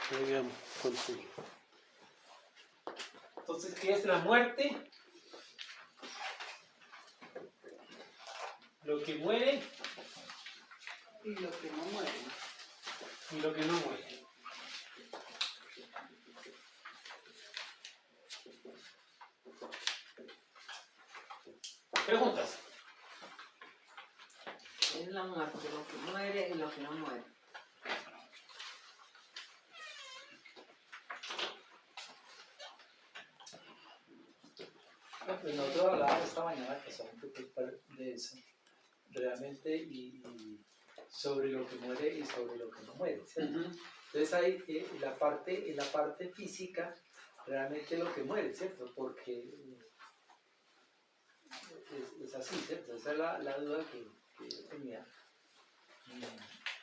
Digamos, continúe. Entonces, ¿qué es la muerte? Lo que muere Y lo que no muere. y lo que no muere. Preguntas. Es la muerte, lo que muere y lo que no muere. Pues nosotros hablábamos esta mañana que un poco de eso, realmente, y sobre lo que muere y sobre lo que no muere, ¿cierto? Entonces hay en la parte física, realmente lo que muere, ¿cierto? Porque es así, ¿cierto? Esa es la duda que yo tenía.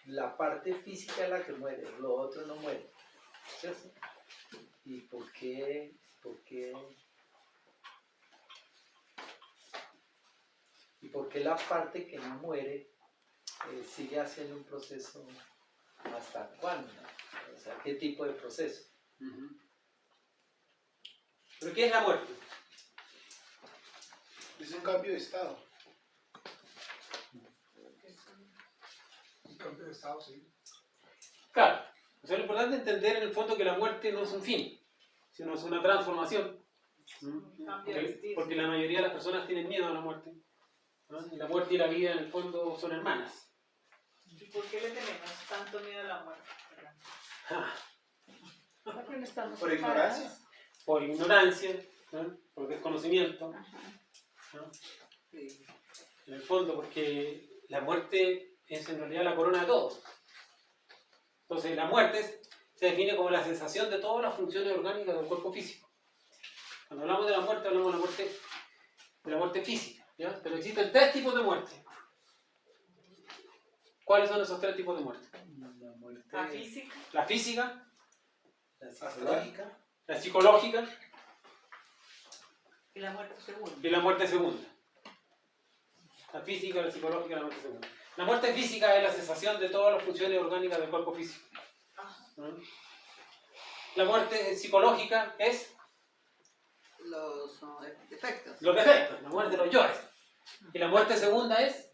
La parte física es la que muere, lo otro no muere, ¿cierto? ¿Y por qué? ¿Y por qué la parte que no muere sigue haciendo un proceso hasta cuándo? O sea, ¿qué tipo de proceso? ¿Pero qué es la muerte? Es un cambio de estado. Un cambio de estado, sí. Claro. O sea, lo importante es entender en el fondo que la muerte no es un fin, sino es una transformación. Porque la mayoría de las personas tienen miedo a la muerte. ¿No? Y la muerte y la vida en el fondo son hermanas. ¿Y por qué le tenemos tanto miedo a la muerte? Porque no estamos Por preparados. ignorancia. Por ignorancia, ¿no? Por desconocimiento. ¿No? Sí. En el fondo, porque la muerte es en realidad la corona de todo. Entonces, la muerte se define como la cesación de todas las funciones orgánicas del cuerpo físico. Cuando hablamos de la muerte, hablamos de la muerte física, ¿ya? Pero existen tres tipos de muerte. ¿Cuáles son esos tres tipos de muerte? La muerte, La física. La física, la psicológica, la psicológica Y la muerte segunda. y la muerte segunda. La física, la psicológica y la muerte segunda. La muerte física es la cesación de todas las funciones orgánicas del cuerpo físico. ¿No? La muerte psicológica es Los defectos. los defectos, la muerte de los yoes. Y la muerte segunda es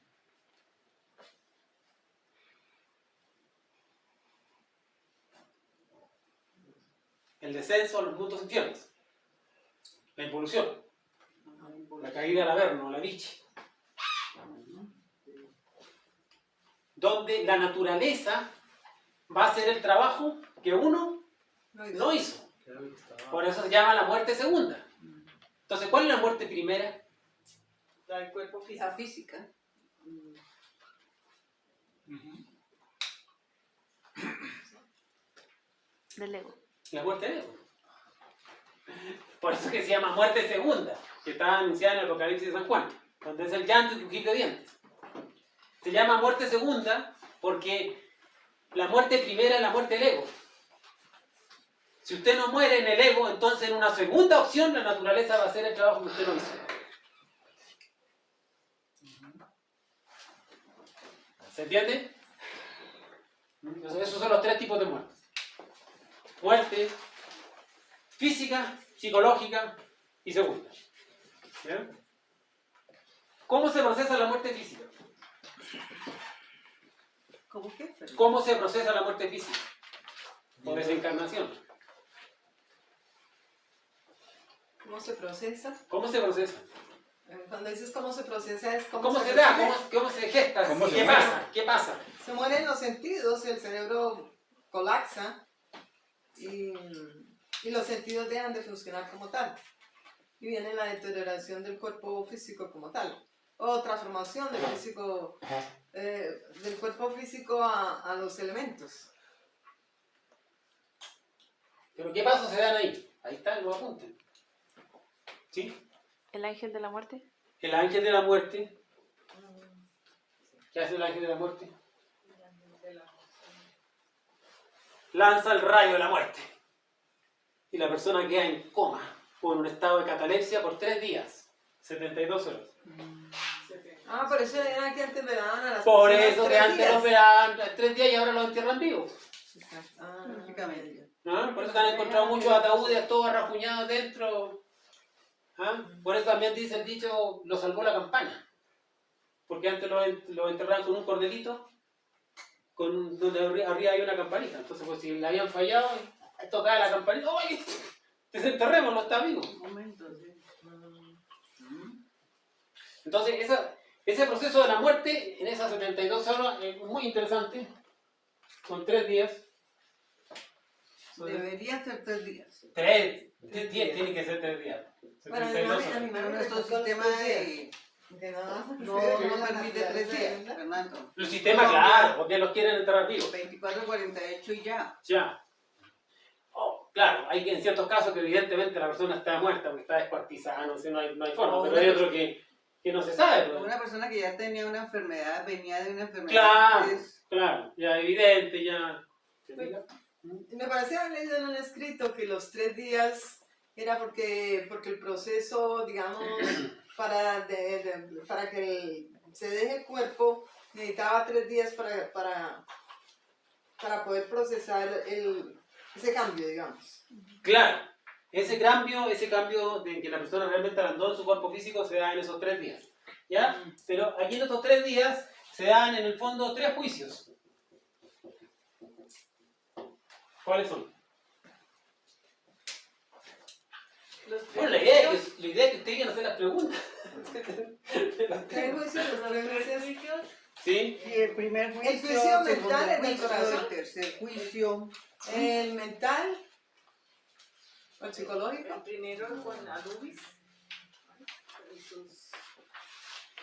el descenso a los mundos infiernos, la involución, la caída al averno, la biche, donde la naturaleza va a hacer el trabajo que uno no hizo. creo que estaba. Por eso se llama la muerte segunda. Entonces, ¿cuál es la muerte primera? La del cuerpo físico. La física. Del ego. La muerte del ego. Por eso que se llama muerte segunda, que está anunciada en el Apocalipsis de San Juan, donde es el llanto y crujir de dientes. Se llama muerte segunda porque la muerte primera es la muerte del ego. Si usted no muere en el ego, entonces en una segunda opción la naturaleza va a hacer el trabajo que usted no hizo. ¿Se entiende? Entonces, esos son los tres tipos de muerte. Muerte física, psicológica y segunda. ¿Bien? ¿Cómo se procesa la muerte física? ¿Cómo qué? ¿Cómo se procesa la muerte física? Por desencarnación. ¿Cómo se procesa? ¿Cómo se procesa? Cuando dices cómo se procesa es ¿Cómo se da? ¿Cómo se gesta? ¿Cómo se ¿Qué muere? pasa? ¿Qué pasa? Se mueren los sentidos, el cerebro colapsa y los sentidos dejan de funcionar como tal. Y viene la deterioración del cuerpo físico como tal. O transformación del físico, del cuerpo físico a los elementos. ¿Pero qué pasos se dan ahí? Ahí está, lo apunten. ¿Sí? El ángel de la muerte. El ángel de la muerte. ¿Qué hace el ángel de la muerte? Lanza el rayo de la muerte. Y la persona queda en coma o en un estado de catalepsia por 3 días, 72 horas. Ah, por eso era que antes le daban a las Por personas eso que 3 antes días. los operaban 3 días y ahora los entierran vivos. Ah, Prácticamente. ¿Ah? Por eso han encontrado muchos ataúdes todos arrajuñados dentro. ¿Ah? Por eso también dice el dicho, lo salvó la campana. Porque antes lo enterraban con un cordelito, donde arriba hay una campanita. Entonces, pues si le habían fallado, tocaba la campanita, ¡oye! Desenterremos, no está vivo. Un momento, sí. Entonces, ese proceso de la muerte en esas 72 horas es muy interesante. Son 3 días. Debería ser 3 días. 3 días, tiene que ser 3 días. Bueno, 72 a mi horas. Pero me nuestro tocó los sistema 3 días. Que no permite 3 días, Fernando. El sistema, claro, porque los quieren enterrar vivos. 24, 48 y ya. Ya. Oh, claro, hay en ciertos casos que evidentemente la persona está muerta porque está descuartizada, no sé, no hay forma, O pero una hay otro que no se sabe. Pues. Una persona que ya tenía una enfermedad, venía de una enfermedad. Claro, pues, claro, ya evidente, ya. Me parece haber leído en un escrito que los 3 días era porque el proceso, digamos, para que se deje el cuerpo, necesitaba 3 días para poder procesar ese cambio, digamos. Claro, ese cambio de que la persona realmente abandona su cuerpo físico se da en esos 3 días. ¿Ya? Pero aquí en estos 3 días se dan en el fondo 3 juicios. ¿Cuáles son? Bueno, la idea es que ustedes quieran hacer las preguntas. ¿Qué juicio? Los 3 juicios. juicios? ¿Sí? y el primer juicio, juicio el segundo mental, el del juicio, corazón. el tercer juicio. El mental, el psicológico. El primero con Anubis. Y sus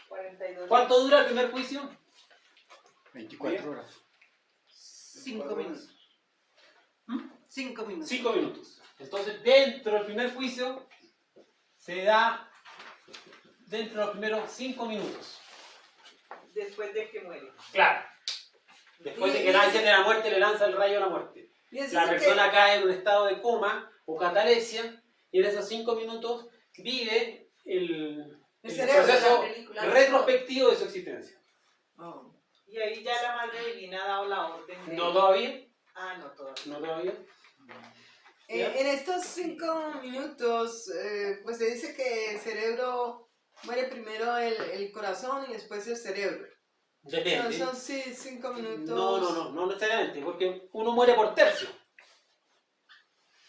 42. ¿Cuánto dura el primer juicio? 24 horas. 5 minutos. 5 minutos. 5 minutos. Entonces, dentro del primer juicio, se da dentro de los primeros 5 minutos. Después de que muere. Claro. Después de que el ángel de la muerte le lanza el rayo de la muerte. Y es La eso persona cae en un estado de coma o catalepsia y en esos 5 minutos vive el cerebro, proceso la película. retrospectivo de su existencia. Oh. Y ahí ya la madre divina ha dado la orden de... ¿No todavía? Ah, no todavía. ¿No todavía? En estos 5 minutos, pues se dice que el cerebro muere primero el corazón y después el cerebro. Depende. Son 5 minutos. No necesariamente, porque uno muere por tercio.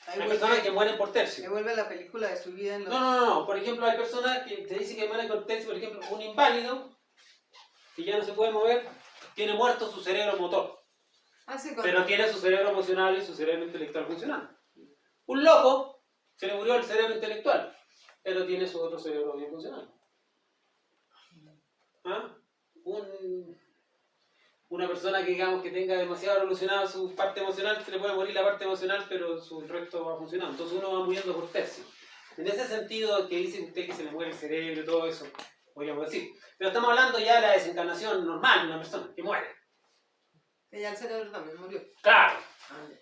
Ahí Hay personas que vuelve, mueren por tercio. ahí vuelve la película de su vida en los... No. Por ejemplo, hay personas que te dicen que mueren por tercio. Por ejemplo, un inválido que ya no se puede mover, tiene muerto su cerebro motor. Ah, sí, Pero tiene su cerebro emocional y su cerebro intelectual funcionando. Un loco se le murió el cerebro intelectual, pero tiene su otro cerebro bien funcionando. ¿Ah? Una persona que digamos que tenga demasiado revolucionada su parte emocional, se le puede morir la parte emocional, pero su resto va funcionando. Entonces uno va muriendo por tercio. En ese sentido que dice usted que se le muere el cerebro y todo eso, podríamos decir. Pero estamos hablando ya de la desencarnación normal de una persona que muere. Que ya el cerebro también murió. Claro.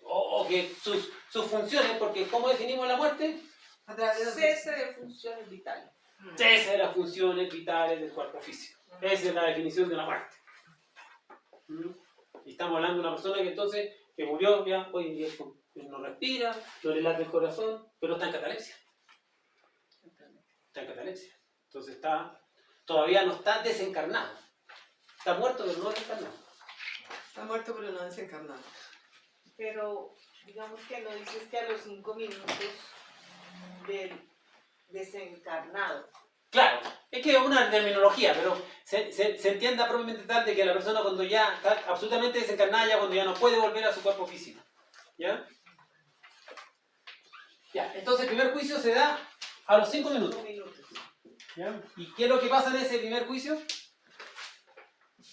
O que sus funciones, porque ¿cómo definimos la muerte? A través de los... Cese de funciones vitales. Cese de las funciones vitales del cuerpo físico. Esa es la definición de la muerte. Y estamos hablando de una persona que entonces, que murió ya, hoy en día no respira, no le late el corazón, pero está en catalepsia. Está en catalepsia. Entonces todavía no está desencarnado. Está muerto, pero no desencarnado. Está muerto pero no desencarnado. Pero digamos que no dices que a los 5 minutos del desencarnado. Claro, es que es una terminología, pero se entienda propiamente tal de que la persona cuando ya está absolutamente desencarnada, ya cuando ya no puede volver a su cuerpo físico. ¿Ya? Ya, entonces el primer juicio se da a los 5 minutos. 5 minutos. ¿Ya? ¿Y qué es lo que pasa en ese primer juicio?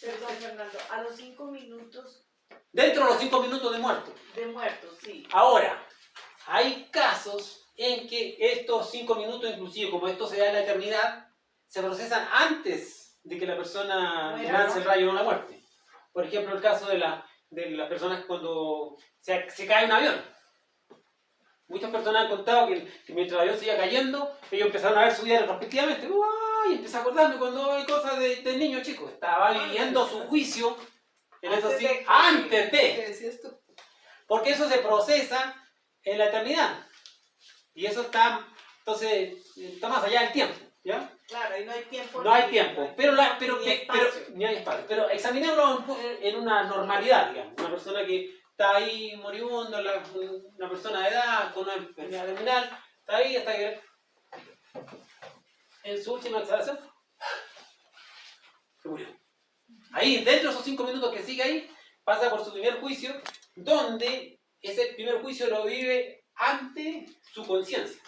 Perdón, Fernando, a los 5 minutos Dentro de los 5 minutos de muerto. de muertos, sí. Ahora, hay casos en que estos 5 minutos, inclusive como esto se da en la eternidad, se procesan antes de que la persona Muera, lance ¿no? el rayo de la muerte. Por ejemplo, el caso de las personas cuando se cae un avión. Muchas personas han contado que mientras el avión seguía cayendo, ellos empezaron a ver su vida retrospectivamente. ¡Ay! Empecé a acordarme cuando hay cosas de niño chico. Estaba viviendo su juicio en eso sí, antes de. ¿Qué decías tú? Porque eso se procesa en la eternidad. Y eso está, entonces, está más allá del tiempo, ¿ya? Claro, ahí no hay tiempo. No hay tiempo, pero ni espacio. ni hay espacio. Pero examinémoslo en una normalidad, digamos. Una persona que está ahí moribunda, una persona de edad, con una enfermedad terminal, está ahí hasta que en su última exhalación se murió. Ahí, dentro de esos 5 minutos que sigue ahí, pasa por su primer juicio, donde ese primer juicio lo vive ante su conciencia.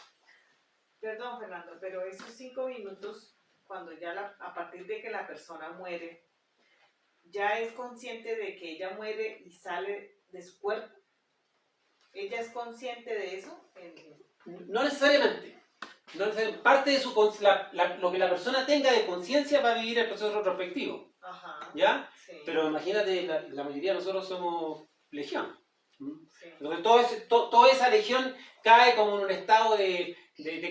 Perdón, Fernando, pero esos 5 minutos, cuando ya a partir de que la persona muere, ya es consciente de que ella muere y sale de su cuerpo. ¿Ella es consciente de eso? No necesariamente. No necesariamente. Parte de lo que la persona tenga de conciencia va a vivir el proceso retrospectivo. Ajá. ¿Ya? Sí. Pero imagínate, la mayoría de nosotros somos legión. Sí. Entonces toda esa legión cae como en un estado de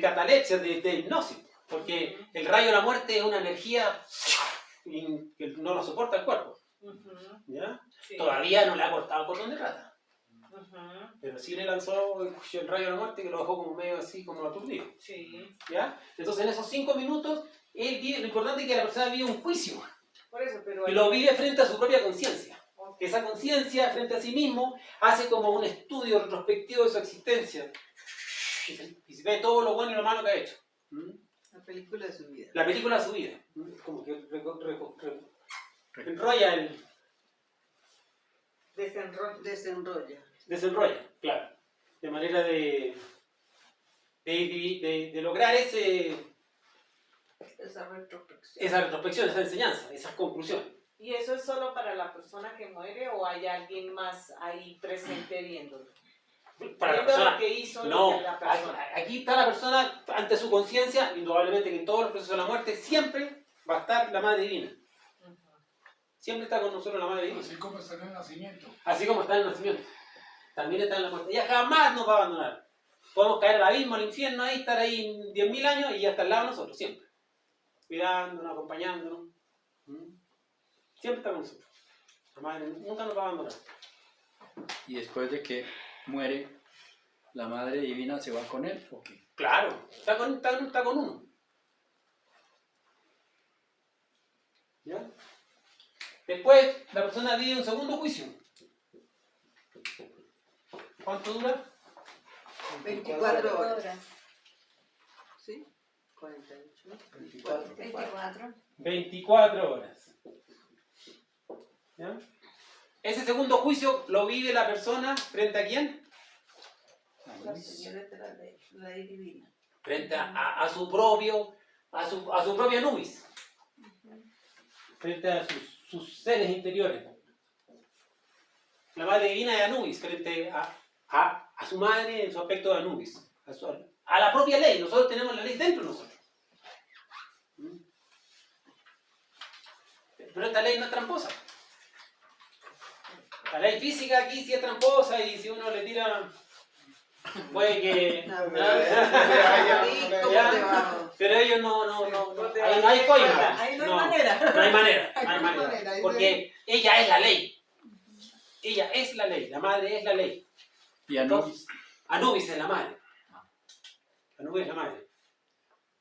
catalepsia, de hipnosis. Porque el rayo de la muerte es una energía que no la soporta el cuerpo. Ujú, ¿Ya? sí. Todavía no le ha cortado el cordón de rata. Ujú, Pero sí le lanzó el rayo de la muerte que lo dejó como medio así, como aturdido. sí. ¿Ya? Entonces en esos 5 minutos, lo importante es que la persona vive un juicio. Por eso, pero Y lo vive frente a su propia conciencia. Ok. Esa conciencia frente a sí mismo hace como un estudio retrospectivo de su existencia. Y se ve todo lo bueno y lo malo que ha hecho. La película de su vida. La película de su vida. Como que enrolla Desenrolla. desenrolla, claro. De manera de lograr Esa retrospección. esa retrospección, esa enseñanza, esas conclusiones. ¿Y eso es solo para la persona que muere o hay alguien más ahí presente viéndolo? Para la Viendo persona. lo que hizo No, la persona. aquí está la persona ante su conciencia, indudablemente que en todo el proceso de la muerte siempre va a estar la Madre Divina. Ujú. Siempre está con nosotros la Madre Divina. Así como está en el nacimiento. Así como está en el nacimiento. También está en la muerte. Ella jamás nos va a abandonar. Podemos caer al abismo, al infierno, ahí, estar ahí 10.000 años y ya está al lado de nosotros, siempre. Cuidándonos, acompañándonos. Siempre está con nosotros. La Madre nunca nos va a abandonar. Y después de que muere, la Madre Divina se va con él, ¿o qué? Claro, está con uno. ¿Ya? Después, la persona vive un segundo juicio. ¿Cuánto dura? 24 horas. ¿Sí? 48. 24. 24 horas. ¿Ya? Ese segundo juicio lo vive la persona frente a quién? La señora de la ley divina. Frente a su propia nubis. Frente a sus seres interiores. La Madre Divina de Anubis, frente a su madre en su aspecto de Anubis. A la propia ley. Nosotros tenemos la ley dentro de nosotros. Pero esta ley no es tramposa. La ley física aquí sí es tramposa y si uno le tira, puede que... ¿Cómo Pero ellos no ahí no hay coima. Ahí no hay manera. No hay manera, Ahí no hay no hay manera. manera, ahí Porque ella es la ley. Ella es la ley, la madre es la ley. Y Anubis. Anubis es la madre. Anubis es la madre.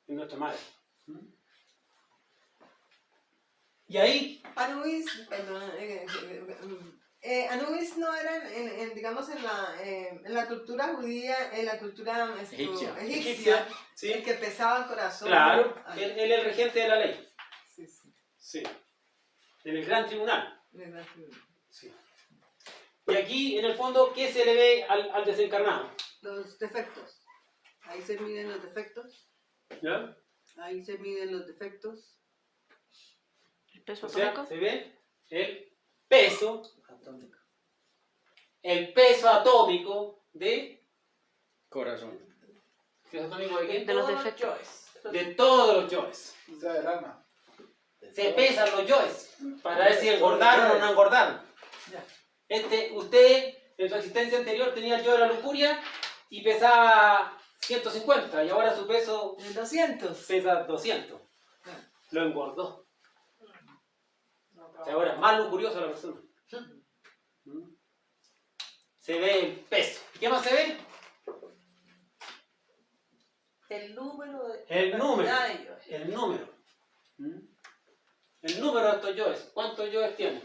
Es nuestra madre. Y ahí, Anubis, perdón, Anubis no era, digamos, en la cultura judía, en la cultura Egipcia. egipcia, ¿sí? el que pesaba el corazón. Claro, Ah, él es el regente de la ley. sí, sí, Sí. En el gran tribunal. verdad. Sí. Y aquí, en el fondo, ¿qué se le ve al desencarnado? Los defectos. Ahí se miden los defectos. ¿Ya? Ahí se miden los defectos. El peso O sea, atómico. se ve el peso atómico de... Corazón. ¿Peso atómico de qué? De los Todos defectos. De todos los yoes. Quizá del alma. Se pesan los yoes para ver si engordaron o no engordaron. Usted en su existencia anterior tenía el yo de la lujuria y pesaba 150 y ahora su peso 200. pesa 200. Lo engordó. O sea, ahora es más lujuriosa la persona. se ve el peso. ¿Qué más se ve? El número de El número. cantidad de yoes. El número. ¿Mm? El número de estos yoes. ¿Cuántos yoes tiene?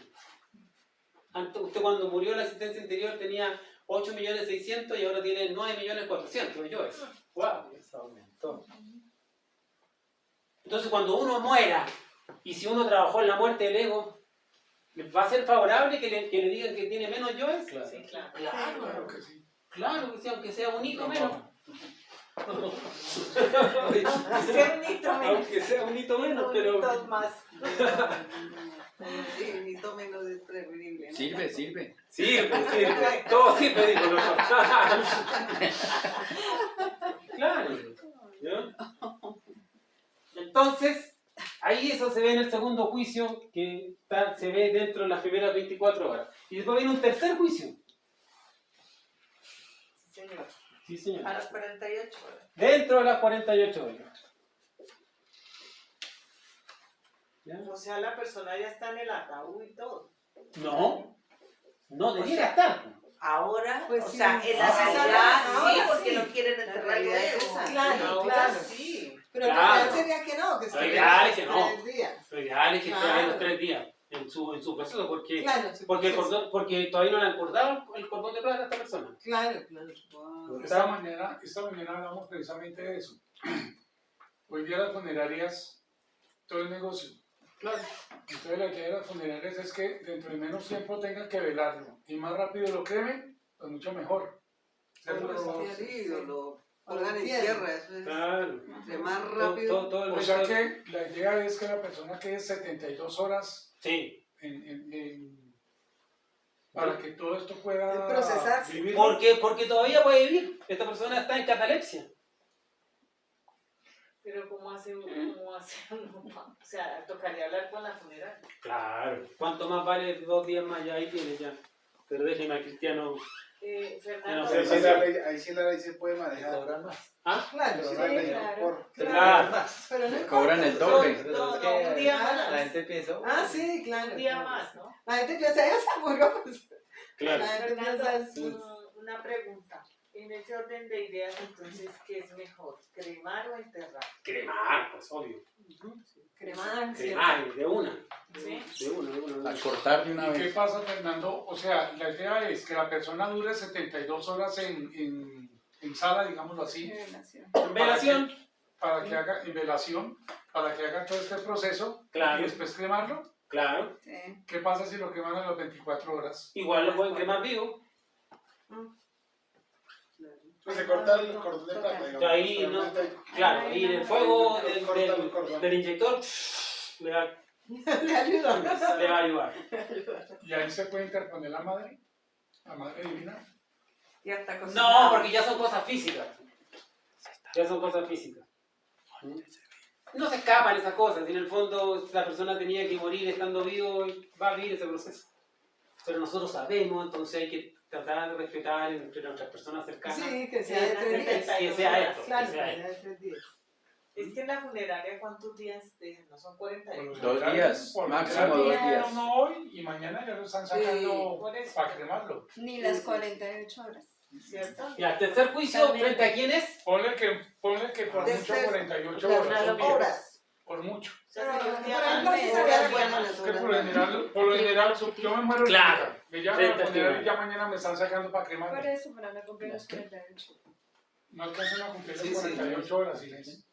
Antes, usted cuando murió la existencia interior tenía 8.600.000 y ahora tiene 9.400.000 yoes. ¡Wow! Eso aumentó. Entonces cuando uno muera, y si uno trabajó en la muerte del ego, ¿va a ser favorable que le digan que tiene menos yoes? Claro. Sí, claro. Claro, que sí. claro, que sí, aunque sea un hito menos. Hacer un hito menos. Aunque sea un hito menos, pero... Dos más. Sí, un hito menos es preferible. ¿no? Sirve, sirve. Sirve. Todo sirve, digo, ¿no? Claro. ¿no? Entonces, ahí eso se ve en el segundo juicio, que se ve dentro de las primeras 24 horas. Y después viene un tercer juicio. Señor. Sí, señor. A las 48 horas. Dentro de las 48 horas. ¿Ya? O sea, la persona ya está en el ataúd y todo. No, no debiera sea, estar. Ahora, Pues o sí. sea, en la Ah, realidad ahora sí, sí. porque lo quieren La enterrar realidad es luego. esa. Claro, Ahora claro. sí. Pero Claro. lo ideal sería que no, que Lo esté ideal es los que no. 3 días. Lo ideal es que esté ahí Claro. los 3 días en su proceso, porque, Claro, sí, porque, el pues, cordón, porque todavía no le han cortado el cordón de plata a esta persona. Claro, claro. Esta mañana hablamos precisamente de eso. Hoy día las funerarias, todo el negocio. Claro. Entonces la idea de las funerarias es que dentro de menos tiempo tengan que velarlo. Y más rápido lo cremen, pues mucho mejor. Sí, o lo pongan en tierra. tierra. Eso es, Claro. entre más Todo, rápido. todo el O sea resto- que la idea es que la persona quede 72 horas Sí. para que todo esto pueda Procesarse. vivir. Porque todavía puede vivir. Esta persona está en catalepsia. Pero ¿cómo hace uno? O sea, tocaría hablar con la funeraria. Claro. ¿Cuánto más vale 2 días más? Ya ahí tiene ya. Pero déjeme a Cristiano. Fernando, Sí, Ahí sí, sí la ley se puede Y manejar. cobran más. ¿Ah? Claro, Sí, Sí, mejor claro. por- Claro. Pero no Cobran el importa. doble. Pero No, es no, que un día la más. La gente piensa, Ah, sí, claro. Un día claro. más, ¿no? La gente piensa, ya se murió, pues. Claro. La gente Fernando, piensa, una pregunta. En ese orden de ideas, entonces, ¿qué es mejor? ¿Cremar o enterrar? Cremar, pues obvio. cremar, Cremar, de una. ¿Sí? De una. A cortar de una ¿Y qué vez. pasa, Fernando? O sea, la idea es que la persona dure 72 horas en sala, digámoslo así, En velación. para que haga, en velación, para que haga todo este proceso Claro. y después cremarlo. Claro. ¿Qué pasa si lo queman a las 24 horas? Igual lo pueden cremar vivo. Pues se corta el cordón de plata, digamos. Ahí no. Realmente Claro, y el fuego corta el cordón. del inyector le va, Le ayuda. le va a ayudar. Y ahí se puede interponer la madre divina. Y hasta No, cocinado. porque ya son cosas físicas. Ya son cosas físicas. No se escapan esas cosas. En el fondo, la persona tenía que morir estando vivo, va a vivir ese proceso. Pero nosotros sabemos, entonces hay que tratar de respetar entre nuestras personas cercanas. Sí, que sea de 3 días. Que sea esto. Claro, Que que sea sea esto. de 3 días. Es que en la funeraria, ¿cuántos días dejan? ¿No son 48? 2 días, Por lo máximo general, 2 días. uno hoy y mañana ya lo están sacando Por eso. para cremarlo. Ni las 48 horas. ¿Cierto? Y al tercer juicio, ¿frente a quién es? Ponle que por De mucho ser- 48 las horas. 2 días. horas. Por mucho. O sea, sería un día Por ejemplo, más. sí Horas sería buenas bueno. las Es que horas. por lo general, yo me muero Claro. ahorita. Me llaman Frente a a poner ti, y ya mañana me están sacando para Por cremar. eso, pero no compré los 48. No alcanzan a cumplir las Sí, sí. 48 horas, Inés.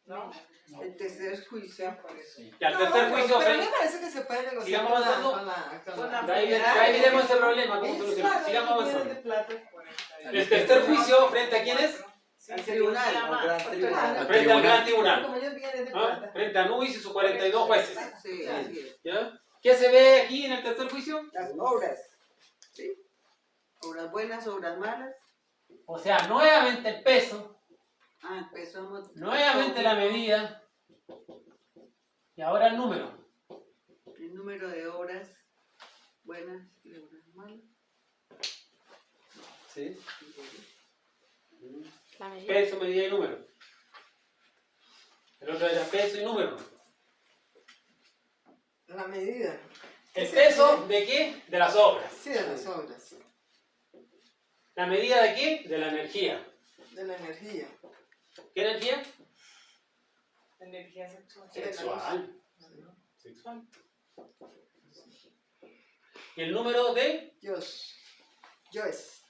¿No? No. El tercer juicio. Por eso. Y al No, tercer no, juicio, pero a mí frente. me parece que se puede negociar Sigamos con la, avanzando. Con la De ahí funeraria. veremos ese problema, cómo Sí, solucionar. claro, Sigamos millones de avanzando. plata. 48. El tercer juicio, ¿frente a quién es? Sí, Al sería un tribunal, día al más. gran tribunal. Frente al gran tribunal. Como ellos vienen de ¿Ah? plata. Frente a Nubis y sus 42 jueces. Sí, así es. ¿Ya? ¿Qué se ve aquí en el tercer juicio? Las obras. ¿Sí? Obras buenas, obras malas. O sea, nuevamente el peso, Empezamos. nuevamente la medida y ahora el número. El número de obras buenas y de obras malas. ¿sí? La medida. Peso, medida y número. El otro era peso y número. La medida. ¿El peso de qué? De las obras. Sí, de las obras. ¿La medida de qué? De la energía. De la energía. ¿Qué energía? Energía sexual. Sexual. Sexual. ¿Y el número de? Joyce. Joyce.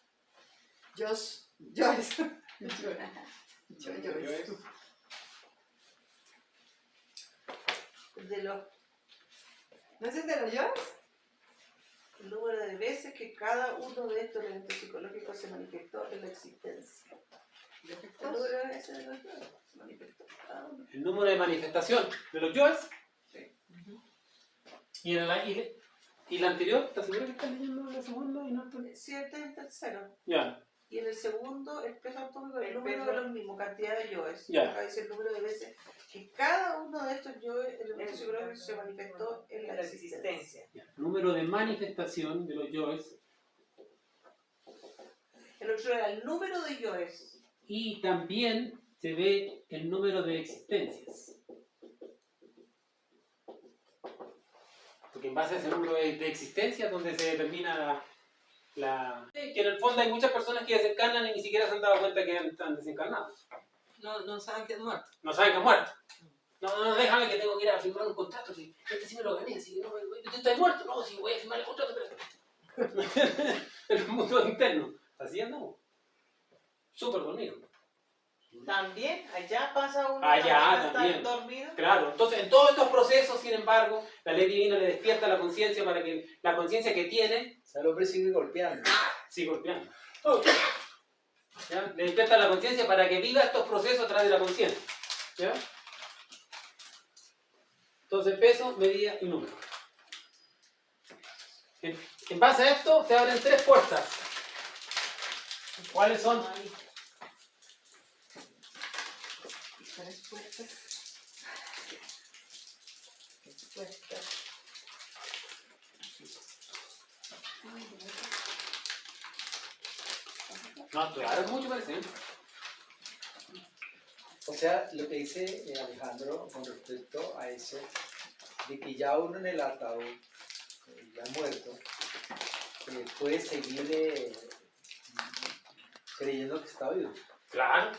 Joyce. De los, ¿No es el de los Joyce? el número de veces que cada uno de estos elementos psicológicos se manifestó en la existencia. El número de veces de los yoes se manifestó cada uno. El número de manifestación de los yoes. Sí. ¿Y la anterior? ¿Estás seguro que estás leyendo la segunda y no está? Sí, este es el tercero. Ya. Y en el segundo, el peso atómico, el El número peso. de los mismos, cantidad de yoes. Ya. Acá dice el número de veces que cada uno de estos yoes, elementos psicológicos, se manifestó en la existencia. Ya. Número de manifestación de los yoes. El otro era el número de yoes. Y también se ve el número de existencias. Porque en base a ese número de existencias donde se determina que en el fondo hay muchas personas que desencarnan y ni siquiera se han dado cuenta que están desencarnados. No saben que es muerto. No saben que han muerto. No, déjame que tengo que ir a firmar un contrato. Si sí me lo gané, si no, ¿tú estás muerto? No, si voy a firmar el contrato, pero... el mundo interno. Así andamos. Súper dormido. También, allá pasa uno Allá también. también. Dormido. Claro, entonces en todos estos procesos, sin embargo, la ley divina le despierta la conciencia para que la conciencia que tiene O sea, el hombre sigue golpeando. siga golpeando. ¿Ya? Le despierta la conciencia para que viva estos procesos a través de la conciencia. ¿Ya? Entonces peso, medida y número. En base a esto se abren tres puertas. ¿Cuáles son? Tres puertas. No, claro, mucho parece. O sea, lo que dice Alejandro con respecto a eso, de que ya uno en el ataúd, ya muerto, puede seguir creyendo que está vivo. Claro.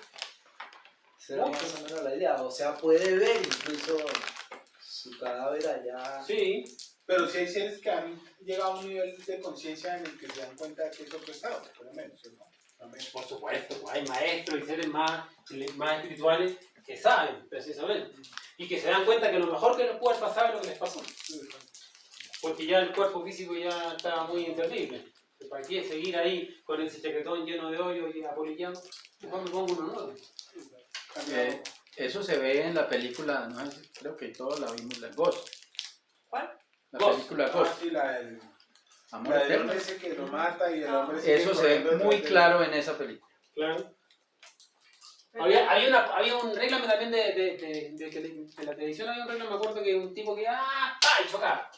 Será más o menos la idea. O sea, puede ver incluso su cadáver allá. Sí. Pero si hay seres que han llegado a un nivel de conciencia en el que se dan cuenta que es otro estado, por lo menos, ¿no? También. Por supuesto, pues, hay maestros y seres más espirituales que saben, precisamente. Y que se dan cuenta que lo mejor que les puede pasar es lo que les pasó. Porque ya el cuerpo físico ya está muy inservible. ¿Para qué seguir ahí con ese chaquetón lleno de hoyo y apolillado? Mejor me pongo uno nuevo. Eso se ve en la película, ¿no? Creo que todos la vimos, la Ghost. ¿Cuál? La Ghost. película Ah, Ghost. sí, la del Amor la del Eterno. hombre ese que lo mata y el hombre sigue Eso se ve corriendo muy detrás de él. claro en esa película. Claro. Había un reglamento también de la televisión, había un reglamento, me acuerdo que un tipo que y chocaba.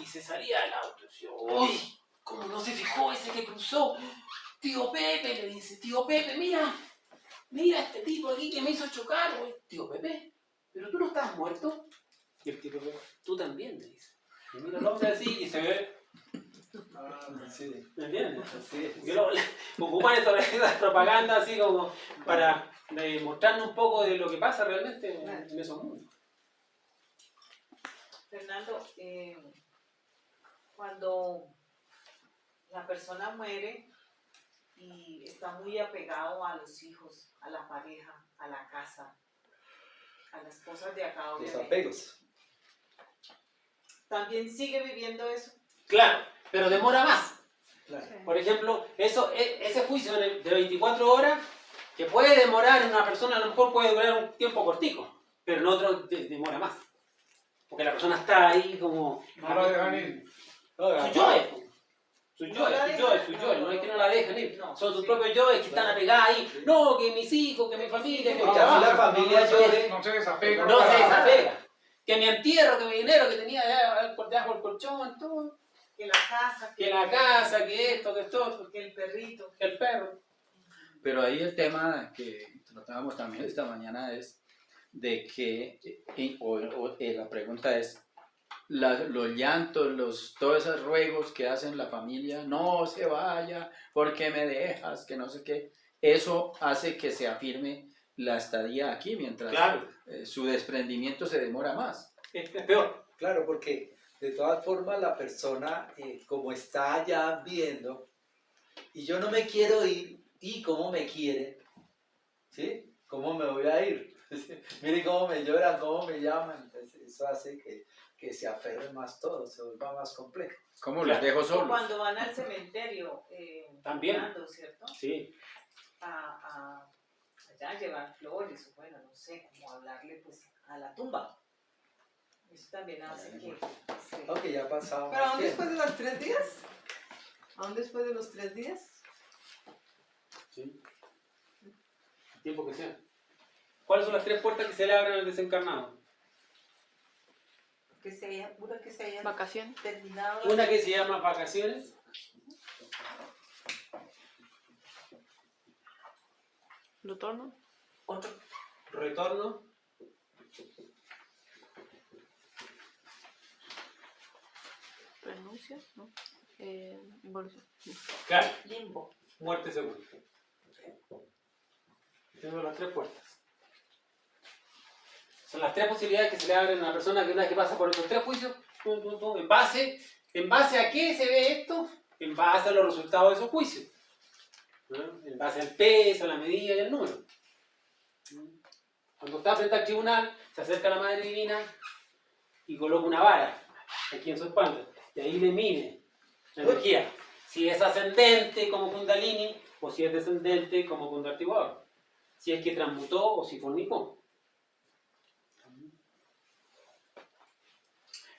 Y se salía del auto. Y decía, uy, ¿cómo no se fijó ese que cruzó? Tío Pepe, le dice, tío Pepe, mira este tipo aquí que me hizo chocar, güey. Tío Pepe, pero tú no estás muerto. Y el tipo Pepe, tú también, le dice. Y mira el hombre así y se ve. Sí. ¿Me entiendes? Sí. Ocupan esas propagandas así como para mostrarnos un poco de lo que pasa realmente en esos mundos. Fernando, cuando la persona muere y está muy apegado a los hijos, a la pareja, a la casa, a las cosas de acá, Los obviamente, apegos. ¿también sigue viviendo eso? Claro, pero demora más. Claro. Por ejemplo, ese juicio de 24 horas, que puede demorar en una persona, a lo mejor puede durar un tiempo cortico, pero en otro demora más. Porque la persona está ahí como... No la dejan ir. Su yoes, no es que no la dejan ir. Son sus propios yoes que están apegados ahí. No, que mis hijos, que mi familia, que mi Porque así la trabajo. familia llore. No se desapega. No se desapega. Que mi entierro, que mi dinero que tenía allá debajo del colchón, todo. Que la casa, Que la casa, que esto, que esto, que el perrito. que el perro. Pero ahí el tema que tratábamos también esta mañana es de que, la pregunta es, los llantos, todos esos ruegos que hacen la familia, no se vaya, porque me dejas, que no sé qué, eso hace que se afirme la estadía aquí, mientras Claro, su desprendimiento se demora más. es peor. Claro, porque de todas formas la persona, como está allá viendo, y yo no me quiero ir, y cómo me quiere, ¿sí? ¿Cómo me voy a ir? Miren cómo me lloran, cómo me llaman. Entonces, eso hace que se aferre más todo, se vuelva más complejo. ¿Cómo Claro. los dejo O solos? cuando van al cementerio, También. Fernando, ¿cierto? Sí. Allá llevar flores, o bueno, no sé, como hablarle pues a la tumba. Eso también hace que se... Aunque ya ha pasado ¿Pero más aún tiempo. después de los 3 días? ¿Aún después de los 3 días? Sí. El tiempo que sea. ¿Cuáles son las 3 puertas que se le abren al desencarnado? Una que se haya Vacación. terminado. Una que se llama vacaciones. Retorno. Otro. Retorno. Renuncia. ¿No? Involución. Claro. Limbo. Muerte segura. Tengo las 3 puertas. Son las 3 posibilidades que se le abren a una persona que una vez que pasa por estos 3 juicios, tum, tum, tum, ¿en base a qué se ve esto? En base a los resultados de esos juicios. ¿No? En base al peso, a la medida y al número. Cuando está frente al tribunal, se acerca a la Madre Divina y coloca una vara aquí en su espalda. Y ahí le mide la energía. Si es ascendente como Kundalini o si es descendente como Kundartibor. Si es que transmutó o si fornicó.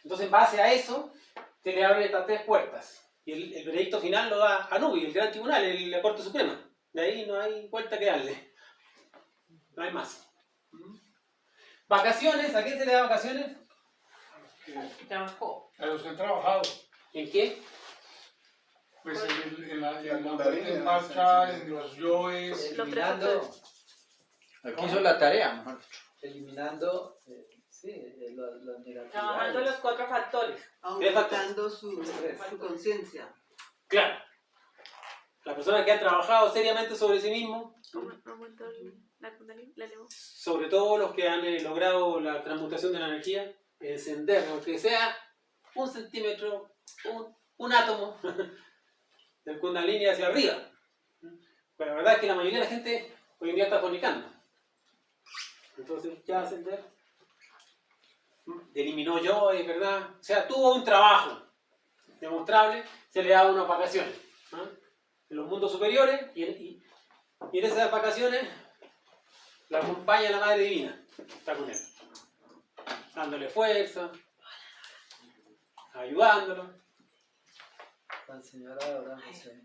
Entonces, en base a eso, se le abren estas 3 puertas. Y el veredicto final lo da Anubi, el Gran Tribunal, la Corte Suprema. De ahí no hay vuelta que darle. No hay más. Vacaciones, ¿a quién se le da vacaciones? Trabajó. A los que han trabajado, ¿En qué? pues en la Kundalini, puesta en marcha, en los yoes, Eliminando, Aquí hizo la tarea, mejor dicho. eliminando los negativos. Trabajando los 4 factores. Aumentando su conciencia. Claro. La persona que ha trabajado seriamente sobre sí mismo, Aumento la Kundalini, la elevó. sobre todo los que han logrado la transmutación de la energía, encender, aunque sea 1 centímetro, un átomo del Kundalini hacia arriba. Pero la verdad es que la mayoría de la gente hoy en día está fornicando. Entonces, ya ascender, eliminó yo, es verdad. O sea, tuvo un trabajo demostrable, se le da unas vacaciones. ¿No? En los mundos superiores y en esas vacaciones la acompaña la Madre Divina, está con él, dándole fuerza, ayudándolo. La señora Dora José.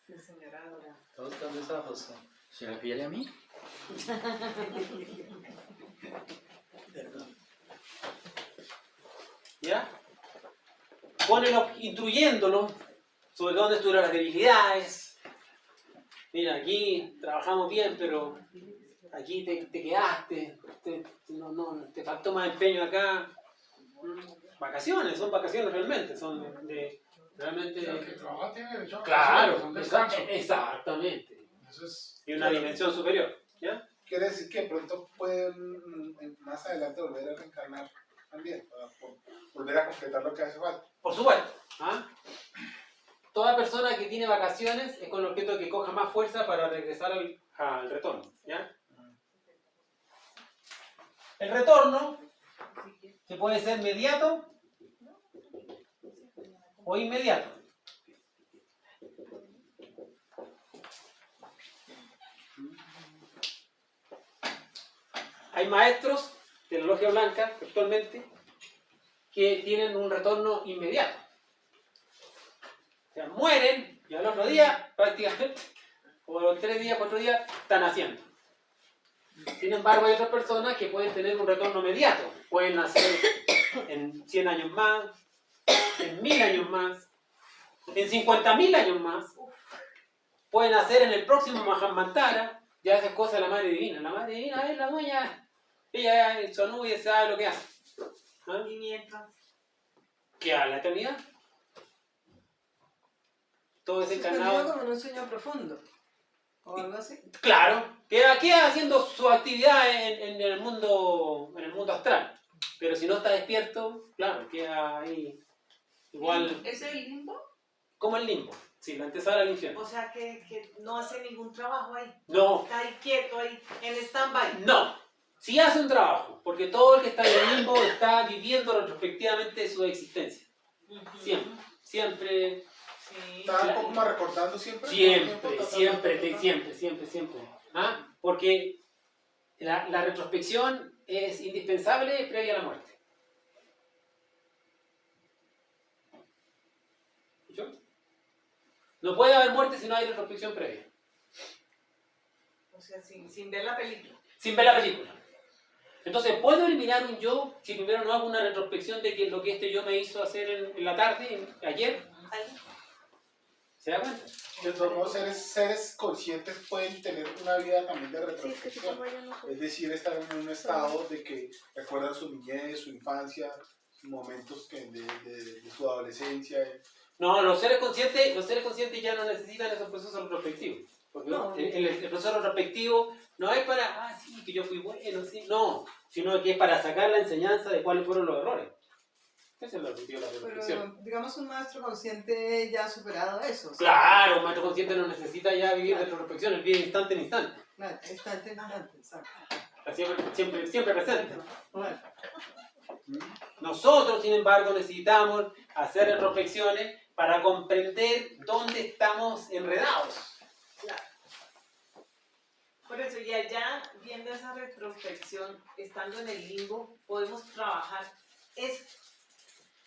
Sí, señora Dora. Está buscando esa José. ¿Se refiere a mí? ¿Ya? Pónelo instruyéndolo sobre dónde estuvieron las debilidades. Mira, aquí trabajamos bien, pero aquí te quedaste, te faltó más empeño acá. Vacaciones, son vacaciones realmente, son de realmente... el que trabaja tiene derecho a Claro, vacaciones, un descanso. exactamente. Eso es, Y una dimensión superior, ¿ya? Quiere decir que de pronto pueden más adelante volver a reencarnar también, para volver a completar lo que hace falta. Por supuesto. ¿Ah? Toda persona que tiene vacaciones es con el objeto de que coja más fuerza para regresar al retorno. ¿Ya? El retorno que puede ser inmediato o inmediato. Hay maestros de la Logia Blanca actualmente que tienen un retorno inmediato. O sea, mueren y al otro día prácticamente, o a los 3 días, 4 días, están haciendo. Sin embargo, hay otras personas que pueden tener un retorno inmediato. Pueden nacer en 100 años más, en 1000 años más, en 50.000 años más. Pueden nacer en el próximo Mahamantara. Ya esa es cosa de la Madre Divina. La Madre Divina es la dueña. Ella en su nube sabe lo que hace. ¿Ah? Y mientras, ¿Qué a la eternidad? Todo ese Suspendido canal. como en un sueño profundo. O algo así. Claro, queda haciendo su actividad en el mundo astral. Pero si no está despierto, claro, queda ahí igual ¿Ese es el limbo? como el limbo. Sí, la antesala al infierno. O sea que no hace ningún trabajo ahí. No, Está ahí quieto, ahí, en stand-by. no. Sí hace un trabajo, porque todo el que está en el limbo está viviendo retrospectivamente su existencia. Siempre, siempre, Sí. Estaba un poco más recordando siempre. siempre. ¿Ah? Porque la retrospección es indispensable previa a la muerte. ¿Escuchó? No puede haber muerte si no hay retrospección previa. O sea, sin ver la película. Sin ver la película. Entonces, ¿puedo eliminar un yo si primero no hago una retrospección de lo que este yo me hizo hacer en la tarde, ayer? ¿Se da cuenta? De todos modos, seres conscientes pueden tener una vida también de Sí, que si retrospección. se vayan los Es decir, estar en un estado de que recuerdan su niñez, su infancia, momentos de su adolescencia. No, los seres conscientes ya no necesitan esos procesos retrospectivos. Porque No. el proceso retrospectivo no es para, sí, que yo fui bueno, sí, no, sino que es para sacar la enseñanza de cuáles fueron los errores. Ese es el objetivo de la retrospección. Pero digamos un maestro consciente ya ha superado eso. o sea, Claro, un maestro consciente no necesita ya vivir de retrospección, él vive instante en instante. Claro, instante, exacto. Siempre presente. Bueno, Nosotros, sin embargo, necesitamos hacer retrospecciones para comprender dónde estamos enredados. Por eso, y allá, viendo esa retrospección, estando en el limbo, podemos trabajar eso.